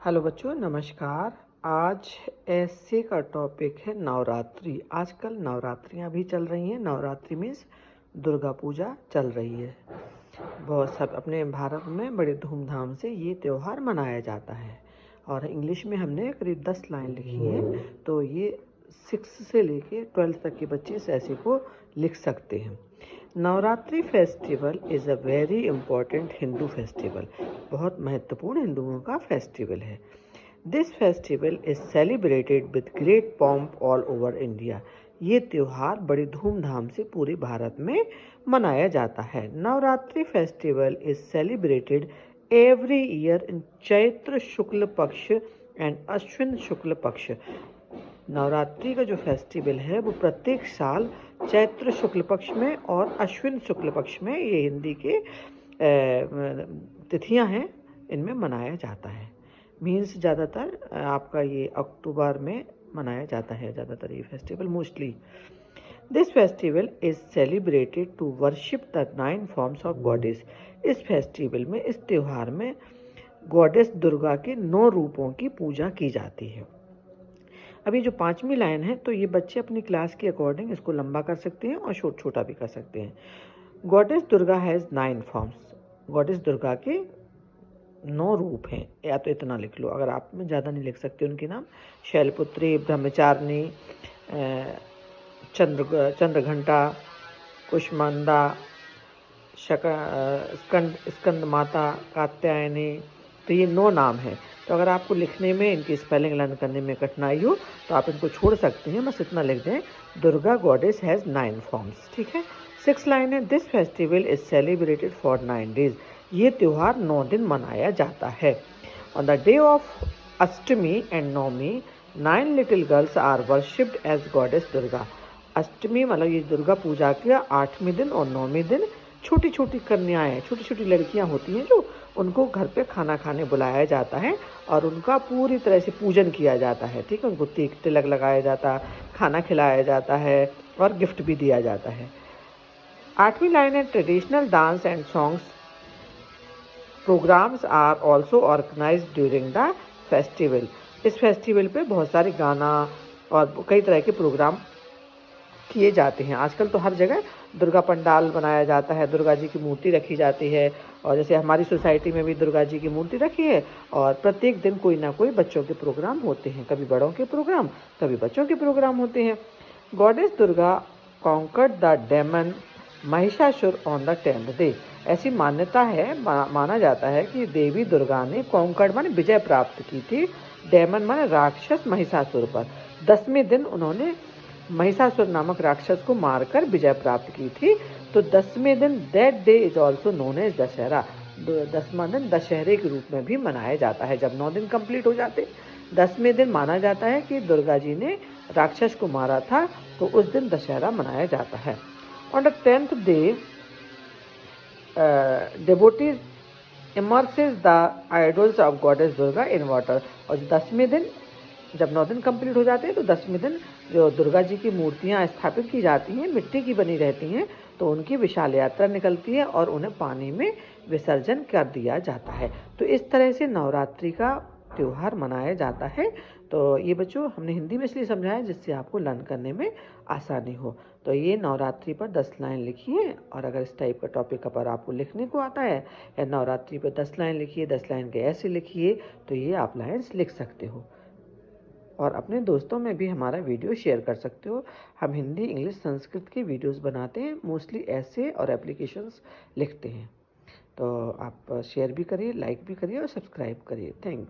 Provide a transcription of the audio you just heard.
Hello बच्चों, नमस्कार। आज ऐसे का टॉपिक है नवरात्रि। आजकल नवरात्रियां भी चल रही हैं। नवरात्रि मीन्स दुर्गा पूजा चल रही है। बहुत सब अपने भारत में बड़े धूमधाम से ये त्यौहार मनाया जाता है। और इंग्लिश में हमने करीब 10 लाइन लिखी हैं, तो ये 6 से लेके 12 तक के बच्चे इस ऐसे को लिख सकते हैं। Navratri festival is a very important Hindu festival. बहुत महत्वपूर्ण हिंदुओं का फेस्टिवल है। This festival is celebrated with great pomp all over India. ये त्यौहार बड़ी धूमधाम से पूरे भारत में मनाया जाता है। Navratri festival is celebrated every year in Chaitra Shukla Paksha and Ashwin शुक्ल पक्ष। नवरात्रि का जो फेस्टिवल है वो प्रत्येक साल चैत्र शुक्ल पक्ष में और अश्विन शुक्ल पक्ष में, ये हिंदी के तिथियां हैं, इनमें मनाया जाता है। मीन्स ज़्यादातर आपका ये अक्टूबर में मनाया जाता है ज़्यादातर ये festival mostly. This festival is celebrated to worship the 9 forms of goddess. इस फेस्टिवल में, इस त्यौहार में गॉडेस दुर्गा के 9 रूपों की पूजा की जाती है। अभी जो 5वीं लाइन है, तो ये बच्चे अपनी क्लास के अकॉर्डिंग इसको लंबा कर सकते हैं और छोटा भी कर सकते हैं। Goddess Durga has 9 forms. Goddess Durga के 9 रूप हैं, या तो इतना लिख लो, अगर आप में ज़्यादा नहीं लिख सकते उनके नाम। शैलपुत्री, ब्रह्मचारिणी, चंद्रघंटा, कुष्मांडा, स्कंद माता, कात्यायनी। तो ये 9 नाम हैं। तो अगर आपको लिखने में, इनकी स्पेलिंग लर्न करने में कठिनाई हो तो आप इनको छोड़ सकते हैं, बस इतना लिख दें, दुर्गा गॉडेस हैज़ 9 फॉर्म्स। ठीक है। 6 लाइन है, this festival is celebrated for 9 days. ये त्यौहार 9 दिन मनाया जाता है। On the day of Ashtami and Navami 9 little girls are worshipped as goddess Durga. Ashtami मतलब ये दुर्गा पूजा का 8वें दिन और 9वें दिन छोटी छोटी कन्याएं, छोटी छोटी लड़कियां होती हैं जो, उनको घर पे खाना खाने बुलाया जाता है और उनका पूरी तरह से पूजन किया जाता है। ठीक है। उनको तिलक लगाया जाता है, खाना खिलाया जाता है और गिफ्ट भी दिया जाता है। 8वीं लाइन है, traditional dance and songs programs are also organized during the festival. इस फेस्टिवल पे बहुत सारे गाना और कई तरह के प्रोग्राम किए जाते हैं। आजकल तो हर जगह दुर्गा पंडाल बनाया जाता है, दुर्गा जी की मूर्ति रखी जाती है, और जैसे हमारी सोसाइटी में भी दुर्गा जी की मूर्ति रखी है, और प्रत्येक दिन कोई ना कोई बच्चों के प्रोग्राम होते हैं, कभी बड़ों के प्रोग्राम, कभी बच्चों के प्रोग्राम होते हैं। Goddess Durga conquered the demon Mahishasur on the 10th day. ऐसी मान्यता है, माना जाता है कि देवी दुर्गा ने कॉन्कर्ड माने विजय प्राप्त की थी, डेमन माने राक्षस महिषासुर पर। 10वें दिन उन्होंने महिषासुर नामक राक्षस को मारकर विजय प्राप्त की थी। तो 10वें दिन, that day is also known as Dussehra. 10वां दिन दशहरे के रूप में भी मनाया जाता है। जब 9 दिन कंप्लीट हो जाते, 10वें दिन माना जाता है कि दुर्गा जी ने राक्षस को मारा था, तो उस दिन दशहरा मनाया जाता है। On the 10th day devotees immerses the idols of goddess Durga in water. और 10वें दिन, जब 9 दिन कंप्लीट हो जाते हैं, तो 10वें दिन जो दुर्गा जी की मूर्तियां स्थापित की जाती हैं, मिट्टी की बनी रहती हैं, तो उनकी विशाल यात्रा निकलती है और उन्हें पानी में विसर्जन कर दिया जाता है। तो इस तरह से नवरात्रि का त्यौहार मनाया जाता है। तो ये बच्चों हमने हिंदी में इसलिए समझाया जिससे आपको लर्न करने में आसानी हो। तो ये नवरात्रि पर 10 लाइन लिखिए, और अगर इस टाइप का टॉपिक पर आपको लिखने को आता है, या नवरात्रि पर 10 लाइन लिखिए, 10 लाइन के ऐसे लिखिए, तो ये आप लाइन्स लिख सकते हो। और अपने दोस्तों में भी हमारा वीडियो शेयर कर सकते हो। हम हिंदी, इंग्लिश, संस्कृत की वीडियोस बनाते हैं, मोस्टली ऐसे और एप्लीकेशंस लिखते हैं। तो आप शेयर भी करिए, लाइक भी करिए और सब्सक्राइब करिए। Thank you.